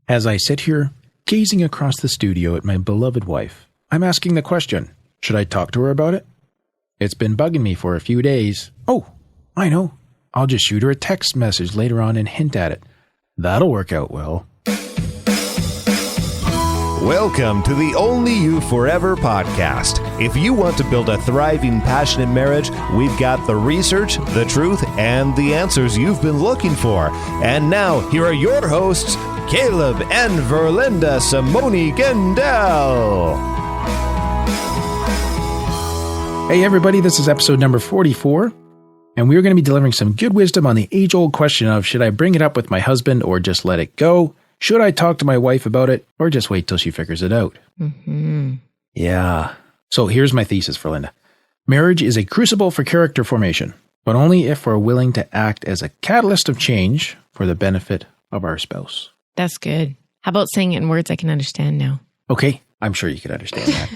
As I sit here, gazing across the studio at my beloved wife, I'm asking the question, should I talk to her about it? It's been bugging me for a few days. Oh, I know. I'll just shoot her a text message later on and hint at it. That'll work out well. Welcome to the Only You Forever podcast. If you want to build a thriving, passionate marriage, we've got the research, the truth, and the answers you've been looking for. And now, here are your hosts, Caleb and Verlinda Simone Gendel. Hey everybody, this is episode number 44, and we're going to be delivering some good wisdom on the age-old question of, should I bring it up with my husband or just let it go? Should I talk to my wife about it or just wait till she figures it out? Mm-hmm. Yeah. So here's my thesis for Linda. Marriage is a crucible for character formation, but only if we're willing to act as a catalyst of change for the benefit of our spouse. That's good. How about saying it in words I can understand now? Okay. I'm sure you can understand that.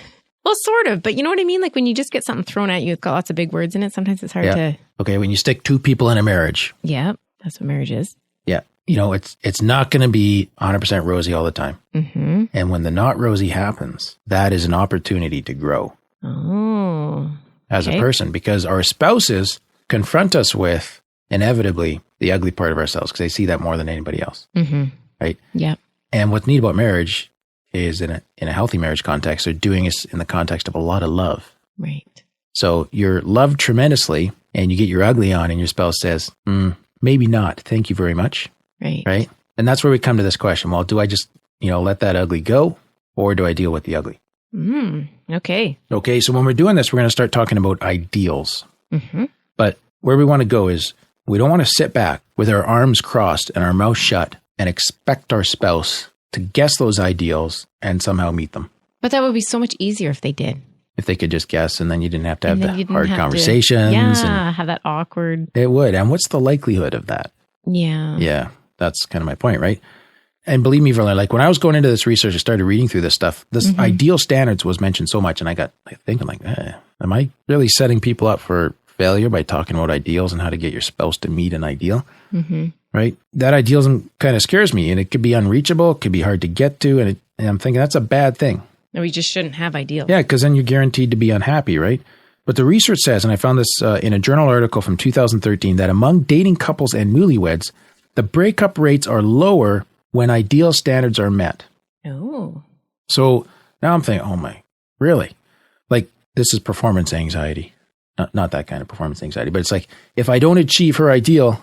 Well, sort of, but you know what I mean? Like when you just get something thrown at you, it's got lots of big words in it. Sometimes it's hard to... Okay, when you stick two people in a marriage. Yeah, that's what marriage is. Yeah. You know, it's not going to be 100% rosy all the time. Mm-hmm. And when the not rosy happens, that is an opportunity to grow. Oh. As a person, because our spouses confront us with, inevitably, the ugly part of ourselves, because they see that more than anybody else. Mm-hmm. Right? Yeah. And what's neat about marriage is in a healthy marriage context, they're doing this in the context of a lot of love. Right. So you're loved tremendously, and you get your ugly on, and your spouse says, maybe not. Thank you very much. Right. Right. And that's where we come to this question. Well, do I just, let that ugly go, or do I deal with the ugly? Okay. Okay. So when we're doing this, we're going to start talking about ideals. Mm-hmm. But where we want to go is we don't want to sit back with our arms crossed and our mouth shut and expect our spouse to guess those ideals and somehow meet them. But that would be so much easier if they did. If they could just guess, and then you didn't have to have the hard conversations. Have that awkward. It would. And what's the likelihood of that? Yeah. Yeah. That's kind of my point, right? And believe me, Verla, like when I was going into this research, I started reading through this stuff. This ideal standards was mentioned so much, and I got thinking like, am I really setting people up for failure by talking about ideals and how to get your spouse to meet an ideal? Mm-hmm. Right? That idealism kind of scares me, and it could be unreachable, it could be hard to get to, and I'm thinking that's a bad thing. No, we just shouldn't have ideals. Yeah, because then you're guaranteed to be unhappy, right? But the research says, and I found this in a journal article from 2013, that among dating couples and newlyweds, the breakup rates are lower when ideal standards are met. Oh. So now I'm thinking, oh my, really? Like this is performance anxiety. Not that kind of performance anxiety, but it's like, if I don't achieve her ideal,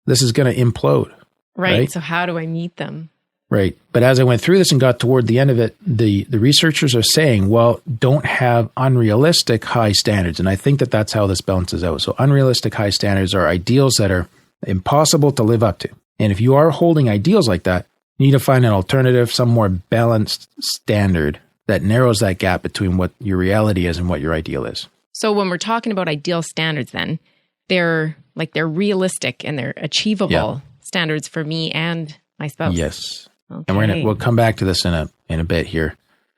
this is going to implode. Right. So how do I meet them? Right. But as I went through this and got toward the end of it, the researchers are saying, well, don't have unrealistic high standards. And I think that that's how this balances out. So unrealistic high standards are ideals that are impossible to live up to. And if you are holding ideals like that, you need to find an alternative, some more balanced standard that narrows that gap between what your reality is and what your ideal is. So when we're talking about ideal standards, then they're realistic and they're achievable standards for me and my spouse. Yes. Okay. And we'll come back to this in a bit here,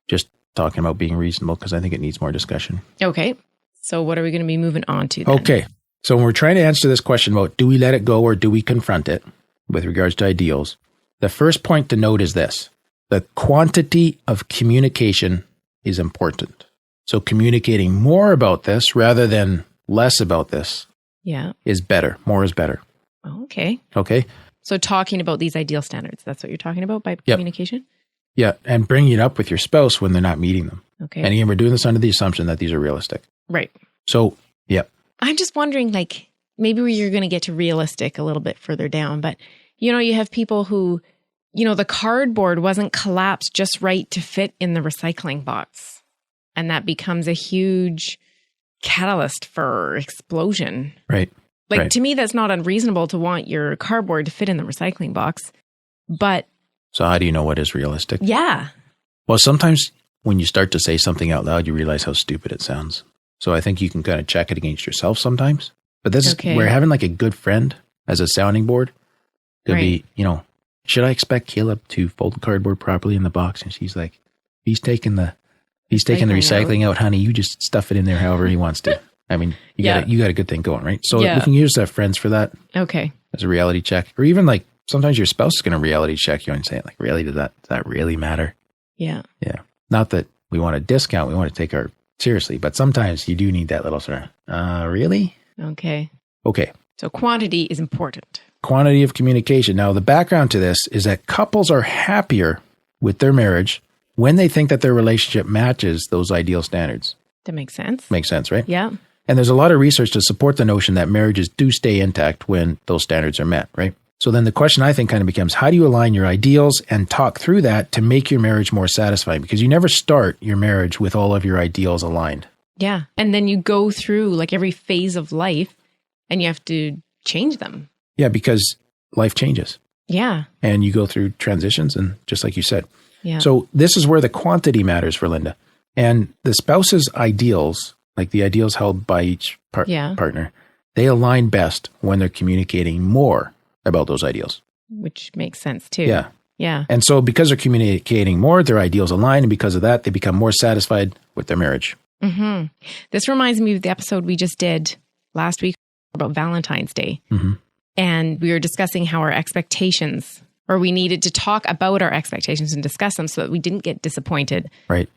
just talking about being reasonable, because I think it needs more discussion. Okay. So what are we going to be moving on to then? Okay. So when we're trying to answer this question about do we let it go or do we confront it with regards to ideals, the first point to note is this: the quantity of communication is important. So communicating more about this rather than less about this is better. More is better. Okay. Okay. So talking about these ideal standards, that's what you're talking about by communication? Yeah. And bringing it up with your spouse when they're not meeting them. Okay. And again, we're doing this under the assumption that these are realistic. Right. So, I'm just wondering, maybe you're going to get to realistic a little bit further down, but you have people who, the cardboard wasn't collapsed just right to fit in the recycling box. And that becomes a huge catalyst for explosion. Right. To me, that's not unreasonable to want your cardboard to fit in the recycling box. But so how do you know what is realistic? Yeah. Well, sometimes when you start to say something out loud, you realize how stupid it sounds. So I think you can kind of check it against yourself sometimes. But this is where having like a good friend as a sounding board could be, should I expect Caleb to fold the cardboard properly in the box? And she's like, he's taking the recycling out, honey. You just stuff it in there however he wants to. I mean, you got a good thing going, right? So we can use friends for that. Okay. As a reality check. Or even like sometimes your spouse is going to reality check you and say, like, really, does that really matter? Yeah. Yeah. Not that we want to discount, we want to take our seriously, but sometimes you do need that little sort of, really? Okay. Okay. So quantity is important. Quantity of communication. Now, the background to this is that couples are happier with their marriage when they think that their relationship matches those ideal standards. That makes sense. Makes sense, right? Yeah. And there's a lot of research to support the notion that marriages do stay intact when those standards are met, right? So then the question I think kind of becomes, how do you align your ideals and talk through that to make your marriage more satisfying? Because you never start your marriage with all of your ideals aligned. Yeah. And then you go through like every phase of life and you have to change them. Yeah, because life changes. Yeah. And you go through transitions, and just like you said. Yeah. So this is where the quantity matters for Linda. And the spouse's ideals, like the ideals held by each partner, they align best when they're communicating more about those ideals. Which makes sense too. Yeah. Yeah. And so because they're communicating more, their ideals align. And because of that, they become more satisfied with their marriage. Mm-hmm. This reminds me of the episode we just did last week about Valentine's Day. Mm-hmm. And we were discussing how our expectations, or we needed to talk about our expectations and discuss them so that we didn't get disappointed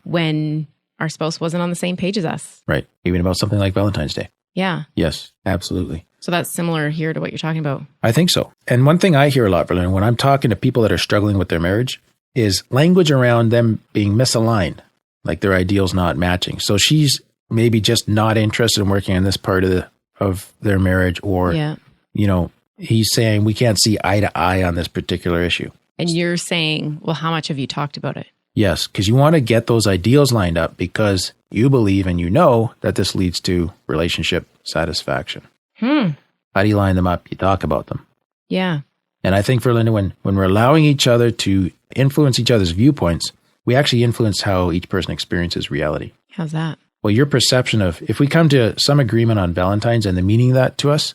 when our spouse wasn't on the same page as us. Right. Even about something like Valentine's Day. Yeah. Yes, absolutely. So that's similar here to what you're talking about. I think so. And one thing I hear a lot, Verlin, when I'm talking to people that are struggling with their marriage is language around them being misaligned, like their ideals not matching. So she's maybe just not interested in working on this part of their marriage, or, you know, he's saying we can't see eye to eye on this particular issue. And you're saying, well, how much have you talked about it? Yes, because you want to get those ideals lined up because you believe and you know that this leads to relationship satisfaction. How do you line them up? You talk about them. Yeah. And I think for Linda, when we're allowing each other to influence each other's viewpoints, we actually influence how each person experiences reality. How's that? Well, your perception of, if we come to some agreement on Valentine's and the meaning of that to us,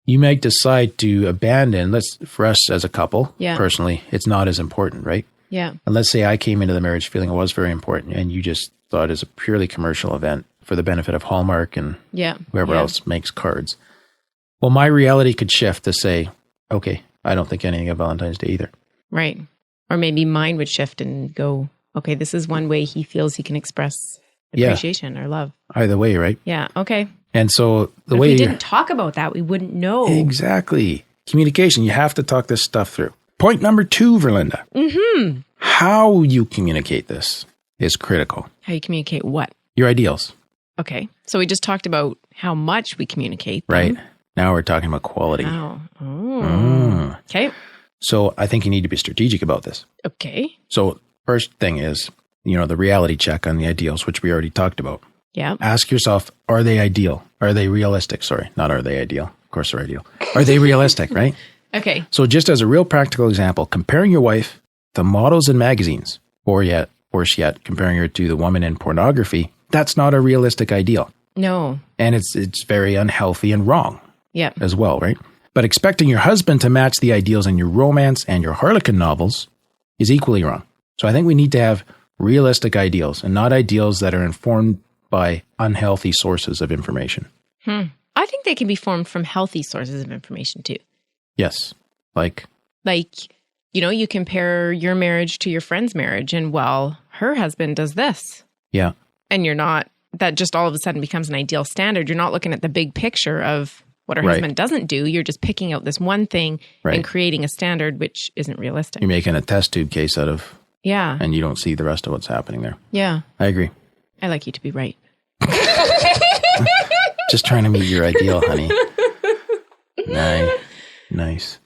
you might decide to abandon, for us as a couple, personally, it's not as important, right? Yeah. And let's say I came into the marriage feeling it was very important and you just thought it was a purely commercial event for the benefit of Hallmark and whoever else makes cards. Well, my reality could shift to say, okay, I don't think anything of Valentine's Day either. Right. Or maybe mine would shift and go, okay, this is one way he feels he can express appreciation or love. Either way, right? Yeah. Okay. And so if we didn't talk about that, we wouldn't know. Exactly. Communication. You have to talk this stuff through. Point number 2, Verlinda. Mm-hmm. How you communicate this is critical. How you communicate what? Your ideals. Okay. So we just talked about how much we communicate. Right. Now we're talking about quality. Wow. Oh. Okay. So I think you need to be strategic about this. Okay. So first thing is, the reality check on the ideals, which we already talked about. Yeah. Ask yourself, are they ideal? Are they realistic? Sorry, not are they ideal. Of course they're ideal. Are they realistic, right? Okay. So just as a real practical example, comparing your wife to models in magazines, or worse yet, comparing her to the woman in pornography, that's not a realistic ideal. No. And it's very unhealthy and wrong. Yeah. As well, right? But expecting your husband to match the ideals in your romance and your Harlequin novels is equally wrong. So I think we need to have realistic ideals and not ideals that are informed by unhealthy sources of information. I think they can be formed from healthy sources of information too. Yes. Like, you compare your marriage to your friend's marriage and, well, her husband does this. Yeah. And that just all of a sudden becomes an ideal standard. You're not looking at the big picture of what her husband doesn't do. You're just picking out this one thing and creating a standard which isn't realistic. You're making a test tube case out of... Yeah. And you don't see the rest of what's happening there. Yeah. I agree. I like you to be right. Just trying to meet your ideal, honey. Nice.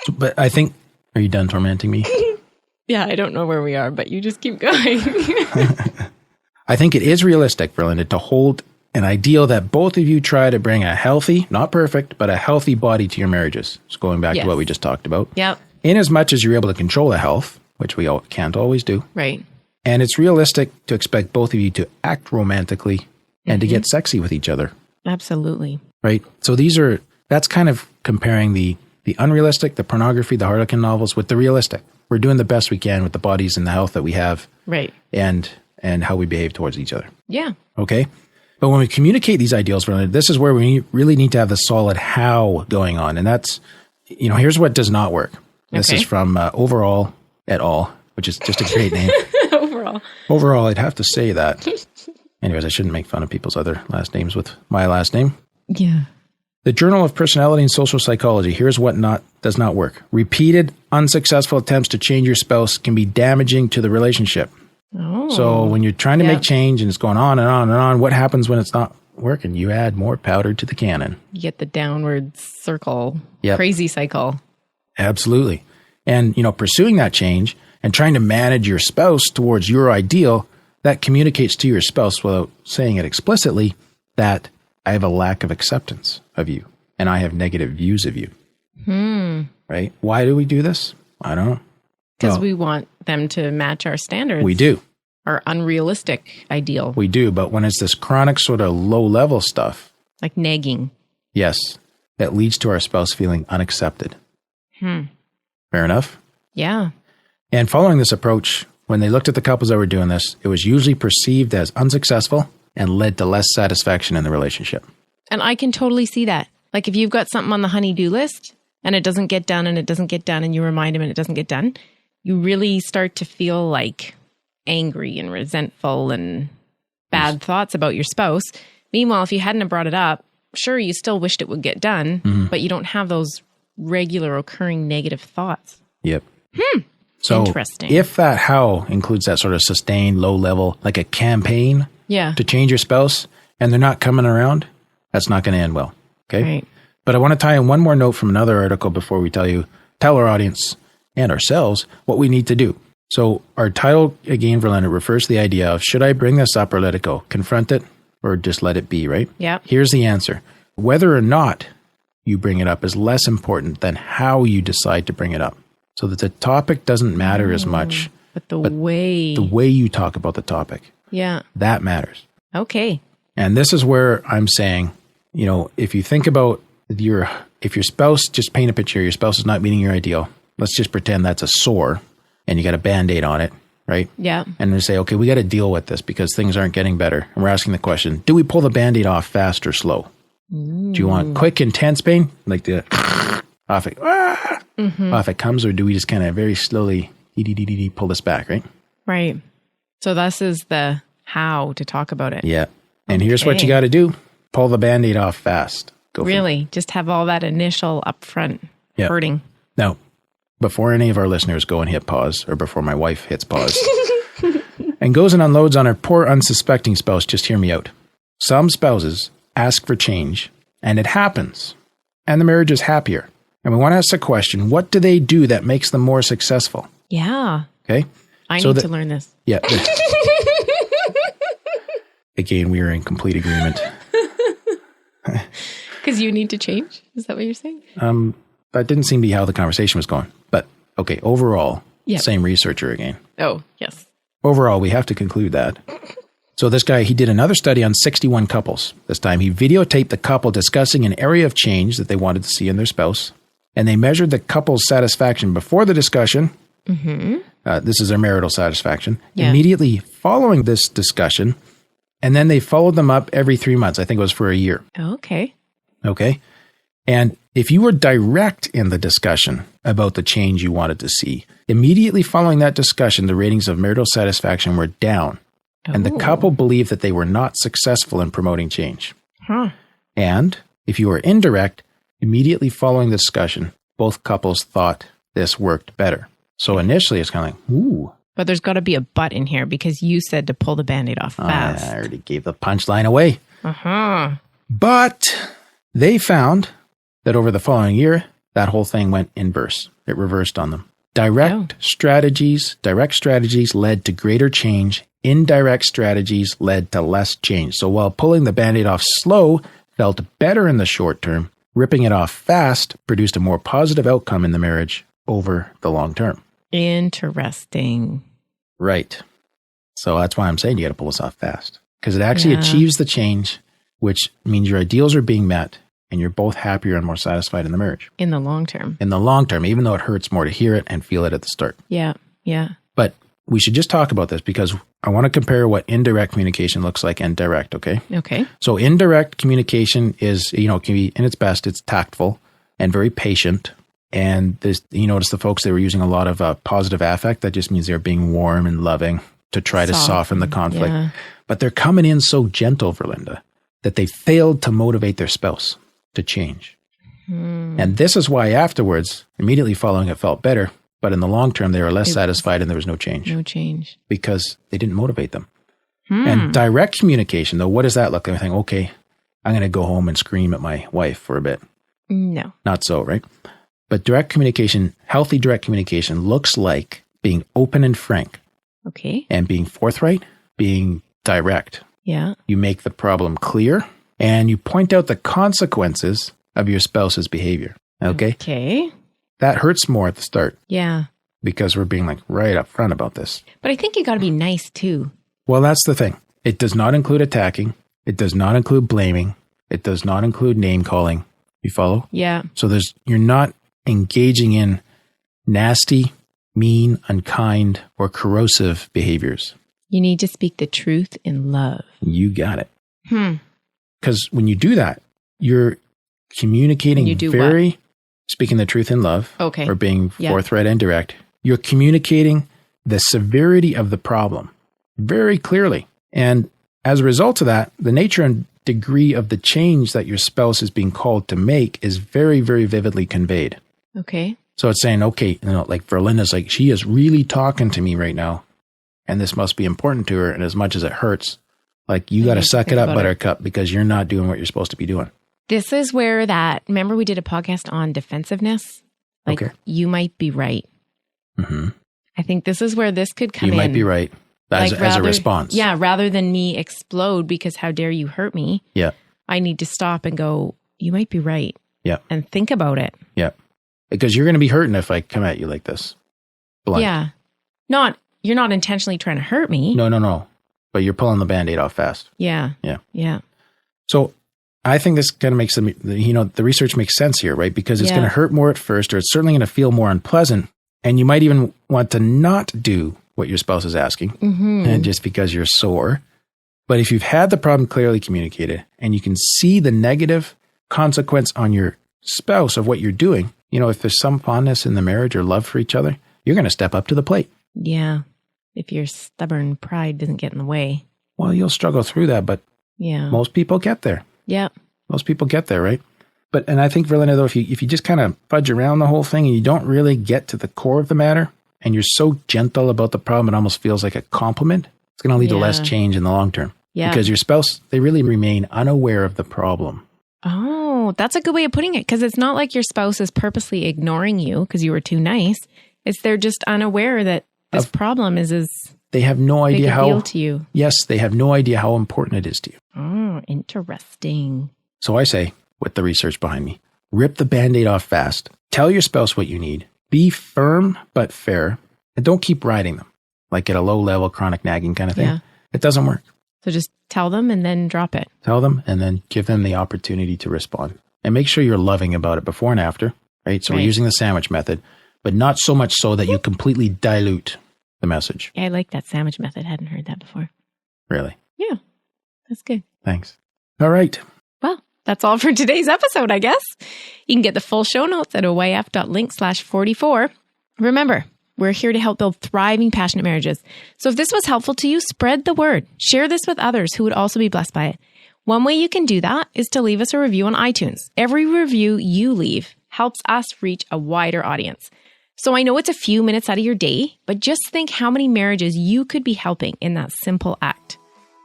So, but I think... Are you done tormenting me? Yeah, I don't know where we are, but you just keep going. I think it is realistic, Verlinda, to hold an ideal that both of you try to bring a healthy, not perfect, but a healthy body to your marriages. So going back to what we just talked about. Yep. In as much as you're able to control the health, which we can't always do. Right. And it's realistic to expect both of you to act romantically and to get sexy with each other. Absolutely. Right. So that's kind of comparing the unrealistic, the pornography, the Harlequin novels with the realistic. We're doing the best we can with the bodies and the health that we have. Right. And how we behave towards each other. Yeah. Okay. But when we communicate these ideals, this is where we really need to have the solid how going on. And that's, here's what does not work. This is from Overall et al., which is just a great name. Overall, I'd have to say that. Anyways, I shouldn't make fun of people's other last names with my last name. Yeah. The Journal of Personality and Social Psychology. Here's what does not work. Repeated, unsuccessful attempts to change your spouse can be damaging to the relationship. Oh. So when you're trying to make change and it's going on and on and on, what happens when it's not working? You add more powder to the cannon. You get the downward circle, Yep. crazy cycle. Absolutely. And, pursuing that change and trying to manage your spouse towards your ideal, that communicates to your spouse without saying it explicitly that I have a lack of acceptance of you and I have negative views of you. Right? Why do we do this? I don't know. Because we want them to match our standards. We do. Our unrealistic ideal. We do. But when it's this chronic sort of low level stuff. Like nagging. Yes. That leads to our spouse feeling unaccepted. Fair enough? Yeah. And following this approach, when they looked at the couples that were doing this, it was usually perceived as unsuccessful and led to less satisfaction in the relationship. And I can totally see that. Like if you've got something on the honey-do list and it doesn't get done and it doesn't get done and you remind him and it doesn't get done, you really start to feel like angry and resentful and bad thoughts about your spouse. Meanwhile, if you hadn't have brought it up, sure, you still wished it would get done, but you don't have those regular occurring negative thoughts. Yep. So Interesting. if that how includes that sort of sustained low level, like a campaign to change your spouse, and they're not coming around, that's not going to end well. Okay. Right. But I want to tie in one more note from another article before we tell our audience and ourselves what we need to do. So our title, again, Verlinda, refers to the idea of, should I bring this up or let it go? Confront it or just let it be, right? Yeah. Here's the answer. Whether or not you bring it up is less important than how you decide to bring it up. So that the topic doesn't matter as much. But the way you talk about the topic. Yeah. That matters. Okay. And this is where I'm saying, if you think about if your spouse, just paint a picture, your spouse is not meeting your ideal. Let's just pretend that's a sore and you got a Band-Aid on it, right? Yeah. And we say, okay, we got to deal with this because things aren't getting better. And we're asking the question, do we pull the Band-Aid off fast or slow? Do you want quick, intense pain? Like the off it comes, or do we just kind of very slowly pull this back, right? Right. So this is the how to talk about it. Yeah. And here's what you got to do. Pull the Band-Aid off fast. Go really? Just have all that initial upfront hurting. Now, before any of our listeners go and hit pause, or before my wife hits pause, and goes and unloads on her poor unsuspecting spouse, just hear me out. Some spouses ask for change, and it happens, and the marriage is happier. And we want to ask the question, what do they do that makes them more successful? Yeah. Okay? I need to learn this. Yeah. Again, we are in complete agreement. Because you need to change? Is that what you're saying? That didn't seem to be how the conversation was going. But, okay, overall, same researcher again. Oh, yes. Overall, we have to conclude that. So this guy, he did another study on 61 couples. This time, he videotaped the couple discussing an area of change that they wanted to see in their spouse. And they measured the couple's satisfaction before the discussion. This is their marital satisfaction. Yeah. Immediately following this discussion. And then they followed them up every 3 months. I think it was for a year. Okay. Okay. And if you were direct in the discussion about the change you wanted to see, immediately following that discussion, the ratings of marital satisfaction were down. And the couple believed that they were not successful in promoting change. And if you were indirect, immediately following the discussion, both couples thought this worked better. So initially it's kind of like, ooh. But there's got to be a but in here because you said to pull the Band-Aid off fast. I already gave the punchline away. But they found that over the following year, that whole thing went inverse. It reversed on them. Direct strategies led to greater change. Indirect strategies led to less change. So while pulling the Band-Aid off slow felt better in the short term, ripping it off fast produced a more positive outcome in the marriage over the long term. Interesting. Right. So that's why I'm saying you got to pull this off fast. Because it actually achieves the change, which means your ideals are being met and you're both happier and more satisfied in the marriage. In the long term. In the long term, even though it hurts more to hear it and feel it at the start. Yeah. Yeah. But we should just talk about this because I want to compare what indirect communication looks like and direct, okay? Okay. So indirect communication is, can be, in its best, it's tactful and very patient And you notice the folks, they were using a lot of positive affect. That just means they're being warm and loving to try to soften the conflict. Yeah. But they're coming in so gentle, Verlinda, that they failed to motivate their spouse to change. And this is why afterwards, immediately following, it felt better. But in the long term, they were less satisfied and there was no change. No change. Because they didn't motivate them. And direct communication, though, what does that look like? I think, okay, I'm going to go home and scream at my wife for a bit. No. Not so, right? But direct communication, healthy direct communication looks like being open and frank. Okay. And being forthright, being direct. Yeah. You make the problem clear and you point out the consequences of your spouse's behavior. Okay? Okay. That hurts more at the start. Yeah. Because we're being like right up front about this. But I think you got to be nice too. Well, that's the thing. It does not include attacking. It does not include blaming. It does not include name calling. You follow? Yeah. So you're not engaging in nasty, mean, unkind, or corrosive behaviors. You need to speak the truth in love. You got it. Because when you do that, you're communicating speaking the truth in love, okay, or being forthright and direct. You're communicating the severity of the problem very clearly. And as a result of that, the nature and degree of the change that your spouse is being called to make is very, very vividly conveyed. Okay. So it's saying, okay, like Verlinda's like, she is really talking to me right now, and this must be important to her. And as much as it hurts, like, you got to suck it up, Buttercup, because you're not doing what you're supposed to be doing. This is where remember we did a podcast on defensiveness? Like, you might be right. I think this is where this could come in. You might be right. As a response. Yeah, rather than me explode because how dare you hurt me. Yeah. I need to stop and go, you might be right. Yeah. And think about it. Yeah. Because you're going to be hurting if I come at you like this. Blunt. Yeah. You're not intentionally trying to hurt me. No. But you're pulling the Band-Aid off fast. Yeah. Yeah. Yeah. So I think this kind of makes the research makes sense here, right? Because it's going to hurt more at first, or it's certainly going to feel more unpleasant. And you might even want to not do what your spouse is asking, and just because you're sore. But if you've had the problem clearly communicated and you can see the negative consequence on your spouse of what you're doing, if there's some fondness in the marriage or love for each other, you're going to step up to the plate. Yeah. If your stubborn pride doesn't get in the way. Well, you'll struggle through that, but most people get there. Yeah. Most people get there, right? And I think, Verlinda, though, if you just kind of fudge around the whole thing and you don't really get to the core of the matter, and you're so gentle about the problem, it almost feels like a compliment, it's going to lead to less change in the long term. Yeah. Because your spouse, they really remain unaware of the problem. Oh, that's a good way of putting it. Because it's not like your spouse is purposely ignoring you because you were too nice. It's they're just unaware that this problem is they have no idea how deal to you. Yes, they have no idea how important it is to you. Oh, interesting. So I say, with the research behind me, rip the Band-Aid off fast. Tell your spouse what you need. Be firm but fair, and don't keep riding them like at a low-level chronic nagging kind of thing. Yeah. It doesn't work. So just tell them and then drop it. Tell them and then give them the opportunity to respond. And make sure you're loving about it before and after, right? So we're using the sandwich method, but not so much so that you completely dilute the message. Yeah, I like that sandwich method. Hadn't heard that before. Really? Yeah, that's good. Thanks. All right. Well, that's all for today's episode, I guess. You can get the full show notes at oyf.link/44. Remember, we're here to help build thriving, passionate marriages. So if this was helpful to you, spread the word. Share this with others who would also be blessed by it. One way you can do that is to leave us a review on iTunes. Every review you leave helps us reach a wider audience. So I know it's a few minutes out of your day, but just think how many marriages you could be helping in that simple act.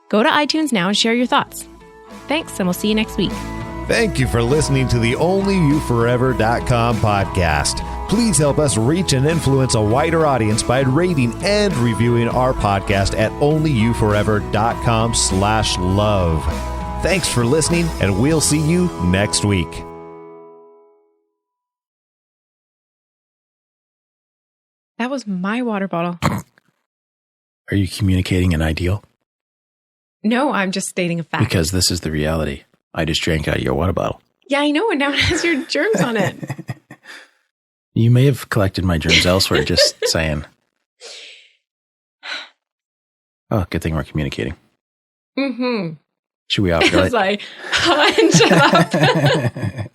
Go to iTunes now and share your thoughts. Thanks, and we'll see you next week. Thank you for listening to the onlyyouforever.com podcast. Please help us reach and influence a wider audience by rating and reviewing our podcast at onlyyouforever.com/love. Thanks for listening, and we'll see you next week. That was my water bottle. Are you communicating an ideal? No, I'm just stating a fact. Because this is the reality. I just drank out of your water bottle. Yeah, I know. And now it has your germs on it. You may have collected my germs elsewhere, just saying. Oh, good thing we're communicating. Mm-hmm. Should we off? As I hunch it up.